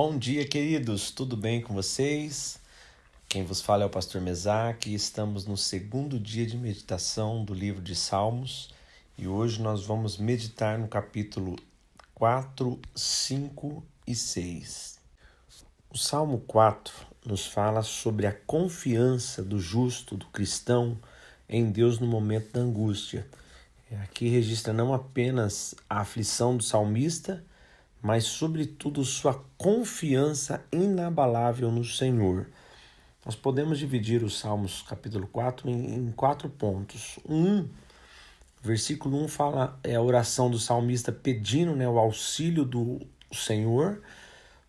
Bom dia, queridos, tudo bem com vocês? Quem vos fala é o pastor Mesaque e estamos no segundo dia de meditação do livro de Salmos e hoje nós vamos meditar no capítulo 4, 5 e 6. O Salmo 4 nos fala sobre a confiança do justo, do cristão, em Deus no momento da angústia. Aqui registra não apenas a aflição do salmista, mas sobretudo sua confiança inabalável no Senhor. Nós podemos dividir os Salmos capítulo 4 em 4 pontos. Versículo 1 fala a oração do salmista pedindo o auxílio do Senhor.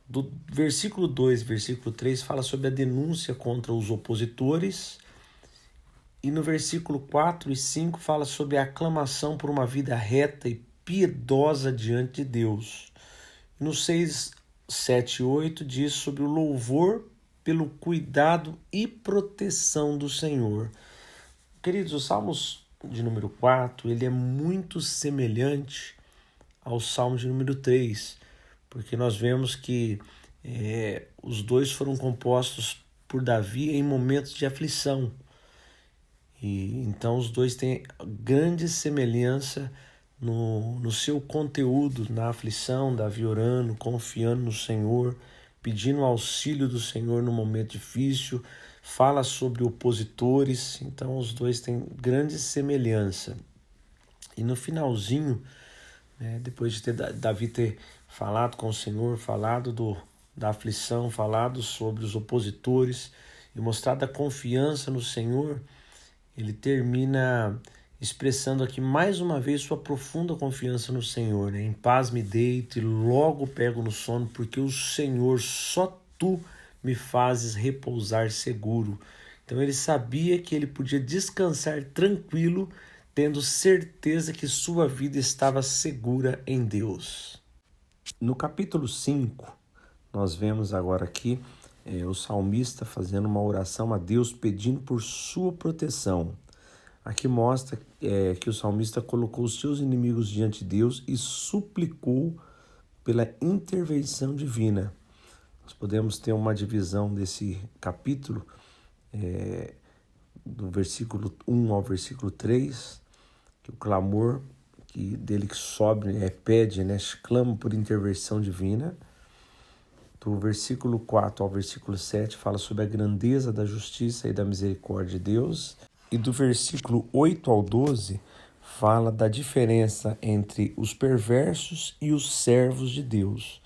Do versículo 2, versículo 3 fala sobre a denúncia contra os opositores. E no versículo 4 e 5 fala sobre a aclamação por uma vida reta e piedosa diante de Deus. No 6, 7 e 8 diz sobre o louvor pelo cuidado e proteção do Senhor. Queridos, o Salmos de número 4, ele é muito semelhante ao Salmo de número 3, porque nós vemos que os dois foram compostos por Davi em momentos de aflição. E então os dois têm grande semelhança no seu conteúdo, na aflição, Davi orando, confiando no Senhor, pedindo auxílio do Senhor no momento difícil, fala sobre opositores, então os dois têm grande semelhança. E no finalzinho, depois de Davi ter falado com o Senhor, falado da aflição, falado sobre os opositores e mostrado a confiança no Senhor, ele termina expressando aqui mais uma vez sua profunda confiança no Senhor. Em paz me deito e logo pego no sono, porque o Senhor, só Tu me fazes repousar seguro. Então ele sabia que ele podia descansar tranquilo, tendo certeza que sua vida estava segura em Deus. No capítulo 5, nós vemos agora aqui o salmista fazendo uma oração a Deus pedindo por sua proteção. Aqui mostra que o salmista colocou os seus inimigos diante de Deus e suplicou pela intervenção divina. Nós podemos ter uma divisão desse capítulo, do versículo 1 ao versículo 3, que o clamor dele que sobe, pede, clama por intervenção divina. Do versículo 4 ao versículo 7 fala sobre a grandeza da justiça e da misericórdia de Deus. E do versículo 8 ao 12 fala da diferença entre os perversos e os servos de Deus.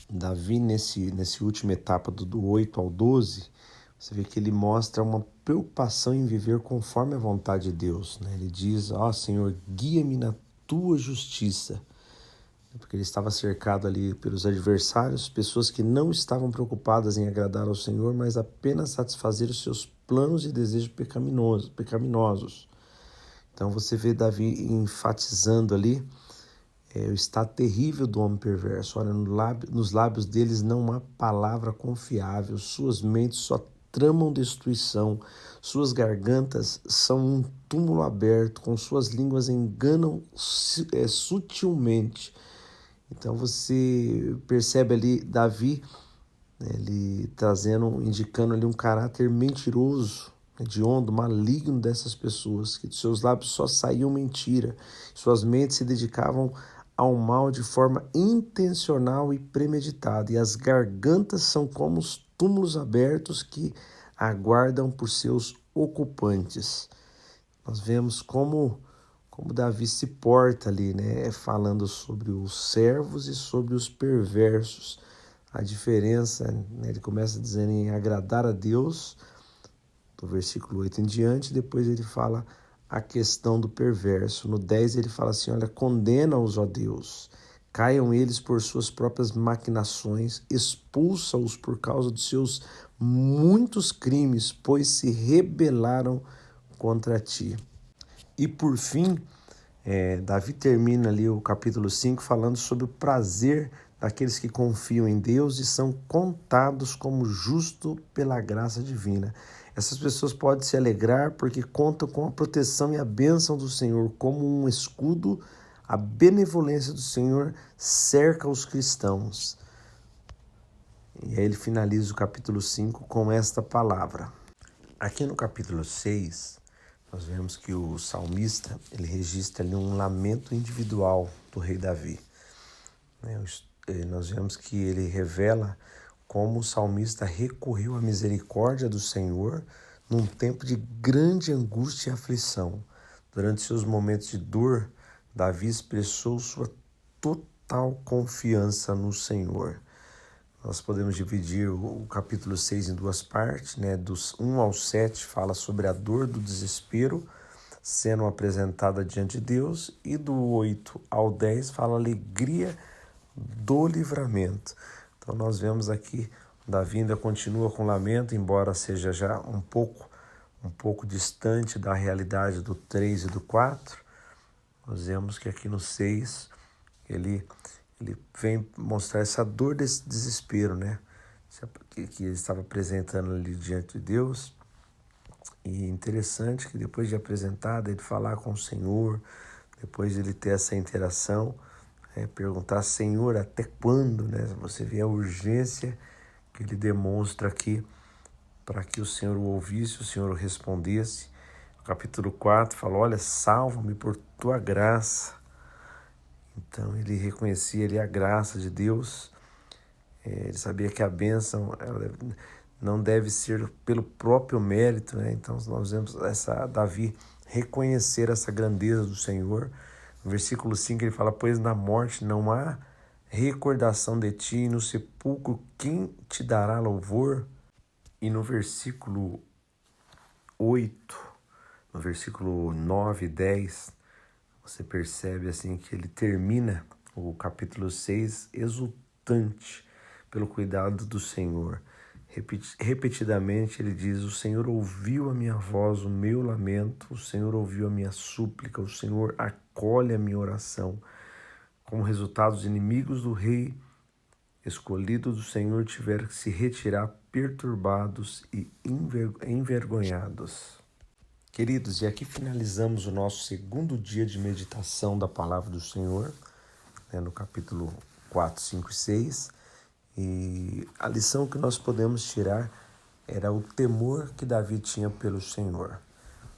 Davi, nessa última etapa do 8 ao 12, você vê que ele mostra uma preocupação em viver conforme a vontade de Deus. Ele diz, Senhor, guia-me na tua justiça. Porque ele estava cercado ali pelos adversários, pessoas que não estavam preocupadas em agradar ao Senhor, mas apenas satisfazer os seus planos e desejos pecaminosos. Então você vê Davi enfatizando ali o estado terrível do homem perverso. Olha, nos lábios deles não há palavra confiável, suas mentes só tramam destruição, suas gargantas são um túmulo aberto, com suas línguas enganam sutilmente. Então você percebe ali Davi, ele indicando ali um caráter mentiroso, hediondo, maligno dessas pessoas, que de seus lábios só saíam mentira, suas mentes se dedicavam ao mal de forma intencional e premeditada, e as gargantas são como os túmulos abertos que aguardam por seus ocupantes. Nós vemos como Davi se porta ali, falando sobre os servos e sobre os perversos. A diferença, ele começa dizendo em agradar a Deus, do versículo 8 em diante, depois ele fala a questão do perverso. No 10 ele fala assim, olha, condena-os, ó Deus, caiam eles por suas próprias maquinações, expulsa-os por causa dos seus muitos crimes, pois se rebelaram contra ti. E por fim, Davi termina ali o capítulo 5 falando sobre o prazer daqueles que confiam em Deus e são contados como justos pela graça divina. Essas pessoas podem se alegrar porque contam com a proteção e a bênção do Senhor como um escudo. A benevolência do Senhor cerca os cristãos. E aí ele finaliza o capítulo 5 com esta palavra. Aqui no capítulo 6, nós vemos que o salmista ele registra ali um lamento individual do rei Davi. Nós vemos que ele revela como o salmista recorreu à misericórdia do Senhor num tempo de grande angústia e aflição. Durante seus momentos de dor, Davi expressou sua total confiança no Senhor. Nós podemos dividir o capítulo 6 em duas partes, dos 1 ao 7 fala sobre a dor do desespero sendo apresentada diante de Deus, e do 8 ao 10 fala a alegria do livramento. Então nós vemos aqui, Davi ainda continua com lamento, embora seja já um pouco distante da realidade do 3 e do 4. Nós vemos que aqui no 6 ele vem mostrar essa dor desse desespero, que ele estava apresentando ali diante de Deus. E interessante que depois de apresentado, ele falar com o Senhor, depois de ele ter essa interação, perguntar, Senhor, até quando? Você vê a urgência que ele demonstra aqui para que o Senhor o ouvisse, o Senhor o respondesse. O capítulo 4 fala, olha, salva-me por tua graça. Então ele reconhecia ali a graça de Deus, ele sabia que a bênção não deve ser pelo próprio mérito, Então nós vemos Davi reconhecer essa grandeza do Senhor. No versículo 5 ele fala, pois na morte não há recordação de ti, e no sepulcro quem te dará louvor? E no versículo 8, no versículo 9 e 10, você percebe assim que ele termina o capítulo 6 exultante pelo cuidado do Senhor. Repetidamente ele diz, o Senhor ouviu a minha voz, o meu lamento, o Senhor ouviu a minha súplica, o Senhor acolhe a minha oração. Como resultado, os inimigos do rei escolhido do Senhor tiveram que se retirar perturbados e envergonhados. Queridos, e aqui finalizamos o nosso segundo dia de meditação da Palavra do Senhor, no capítulo 4, 5 e 6. E a lição que nós podemos tirar era o temor que Davi tinha pelo Senhor.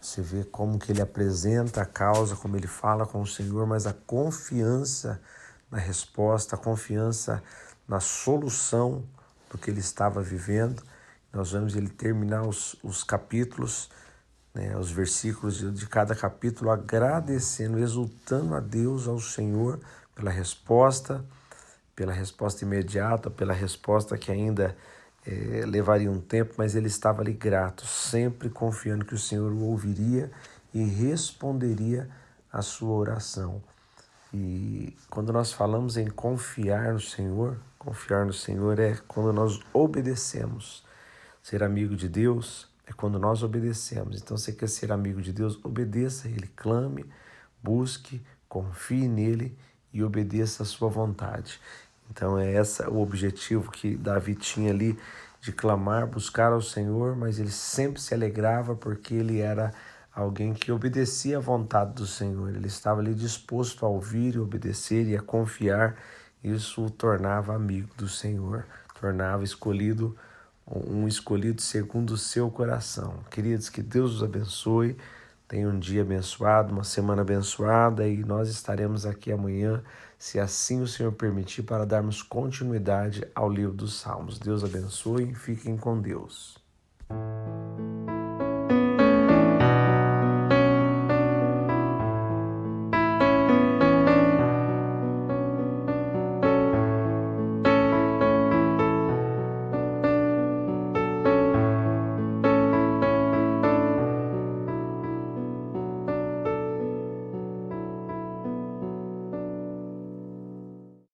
Você vê como que ele apresenta a causa, como ele fala com o Senhor, mas a confiança na resposta, a confiança na solução do que ele estava vivendo. Nós vamos ele terminar os capítulos, os versículos de cada capítulo, agradecendo, exultando a Deus, ao Senhor, pela resposta imediata, pela resposta que ainda levaria um tempo, mas ele estava ali grato, sempre confiando que o Senhor o ouviria e responderia a sua oração. E quando nós falamos em confiar no Senhor é quando nós obedecemos. Ser amigo de Deus é quando nós obedecemos. Então, você quer ser amigo de Deus? Obedeça a Ele, clame, busque, confie nele e obedeça a sua vontade. Então, é esse o objetivo que Davi tinha ali, de clamar, buscar ao Senhor, mas ele sempre se alegrava porque ele era alguém que obedecia à vontade do Senhor. Ele estava ali disposto a ouvir e obedecer e a confiar. Isso o tornava amigo do Senhor, tornava um escolhido segundo o seu coração. Queridos, que Deus os abençoe. Tenha um dia abençoado, uma semana abençoada, e nós estaremos aqui amanhã, se assim o Senhor permitir, para darmos continuidade ao livro dos Salmos. Deus abençoe e fiquem com Deus.